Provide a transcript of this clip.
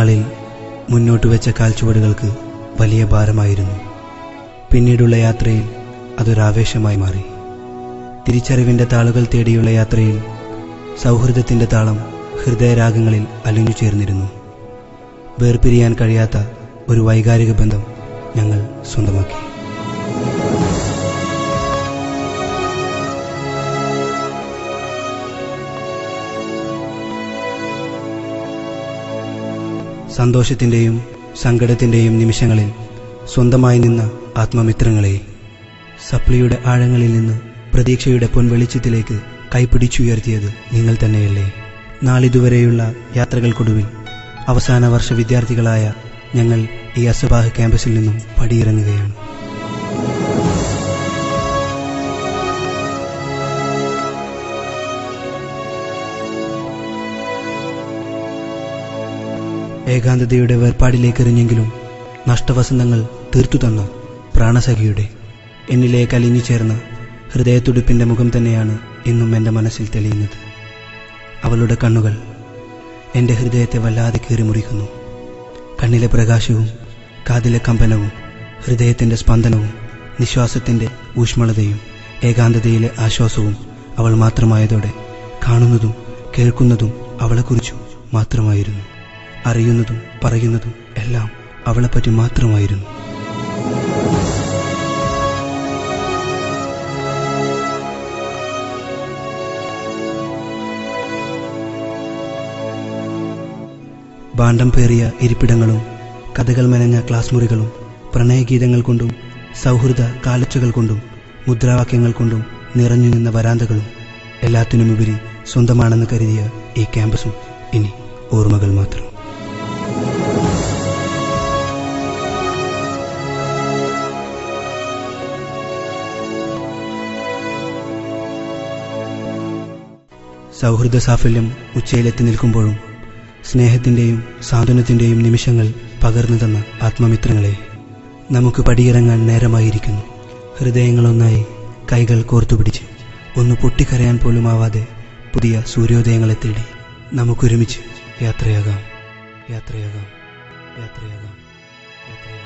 നാളിൽ മുന്നോട്ട് വെച്ച കാൽച്ചുവടുകൾക്ക് വലിയ ഭാരമായിരുന്നു. പിന്നീടുള്ള യാത്രയിൽ അതൊരാവേശമായി മാറി. തിരിച്ചറിവിൻ്റെ താളുകൾ തേടിയുള്ള യാത്രയിൽ സൗഹൃദത്തിൻ്റെ താളം ഹൃദയരാഗങ്ങളിൽ അലിഞ്ഞു ചേർന്നിരുന്നു. വേർപിരിയാൻ കഴിയാത്ത ഒരു വൈകാരിക ബന്ധം ഞങ്ങൾ സ്വന്തമാക്കി. സന്തോഷത്തിൻ്റെയും സങ്കടത്തിൻ്റെയും നിമിഷങ്ങളിൽ സ്വന്തമായി നിന്ന ആത്മമിത്രങ്ങളെ, സപ്ലിയുടെ ആഴങ്ങളിൽ നിന്ന് പ്രതീക്ഷയുടെ പൊൻവെളിച്ചത്തിലേക്ക് കൈപിടിച്ചുയർത്തിയത് നിങ്ങൾ തന്നെയല്ലേ? നാളിതുവരെയുള്ള യാത്രകൾക്കൊടുവിൽ അവസാന വർഷ വിദ്യാർത്ഥികളായ ഞങ്ങൾ ഈ അസ്സബാഹ് ക്യാമ്പസിൽ നിന്നും പടിയിറങ്ങുകയാണ്. ഏകാന്തതയുടെ വേർപാടിലേക്കെറിഞ്ഞെങ്കിലും നഷ്ടവസന്തങ്ങൾ തീർത്തു തന്ന പ്രാണസഖിയുടെ എന്നിലേക്ക് അലിഞ്ഞു ചേർന്ന ഹൃദയത്തുടിപ്പിൻ്റെ മുഖം തന്നെയാണ് ഇന്നും എൻ്റെ മനസ്സിൽ തെളിയുന്നത്. അവളുടെ കണ്ണുകൾ എൻ്റെ ഹൃദയത്തെ വല്ലാതെ കീറിമുറിക്കുന്നു. കണ്ണിലെ പ്രകാശവും കാതിലെ കമ്പനവും ഹൃദയത്തിൻ്റെ സ്പന്ദനവും നിശ്വാസത്തിൻ്റെ ഊഷ്മളതയും ഏകാന്തതയിലെ ആശ്വാസവും അവൾ മാത്രമായതോടെ കാണുന്നതും കേൾക്കുന്നതും അവളെക്കുറിച്ചു മാത്രമായിരുന്നു. അറിയുന്നതും പറയുന്നതും എല്ലാം അവളെപ്പറ്റി മാത്രമായിരുന്നു. ഭാണ്ഡം പേറിയ ഇരിപ്പിടങ്ങളും കഥകൾ മെനഞ്ഞ ക്ലാസ് മുറികളും പ്രണയഗീതങ്ങൾ കൊണ്ടും സൗഹൃദ കാലൊച്ചകൾ കൊണ്ടും മുദ്രാവാക്യങ്ങൾ കൊണ്ടും നിറഞ്ഞു നിന്ന വരാന്തകളും എല്ലാത്തിനുമുപരി സ്വന്തമാണെന്ന് കരുതിയ ഈ ക്യാമ്പസും ഇനി ഓർമ്മകൾ മാത്രം. സൗഹൃദ സാഫല്യം ഉച്ചയിലെത്തി നിൽക്കുമ്പോഴും സ്നേഹത്തിൻ്റെയും സാന്ത്വനത്തിൻ്റെയും നിമിഷങ്ങൾ പകർന്നു തന്ന ആത്മമിത്രങ്ങളെ, നമുക്ക് പടിയിറങ്ങാൻ നേരമായിരിക്കുന്നു. ഹൃദയങ്ങളൊന്നായി കൈകൾ കോർത്തുപിടിച്ച് ഒന്ന് പൊട്ടിക്കരയാൻ പോലുമാവാതെ പുതിയ സൂര്യോദയങ്ങളെ തേടി നമുക്കൊരുമിച്ച് യാത്രയാകാം, യാത്രയാകാം, യാത്രയാകാം, യാത്രയാകാം.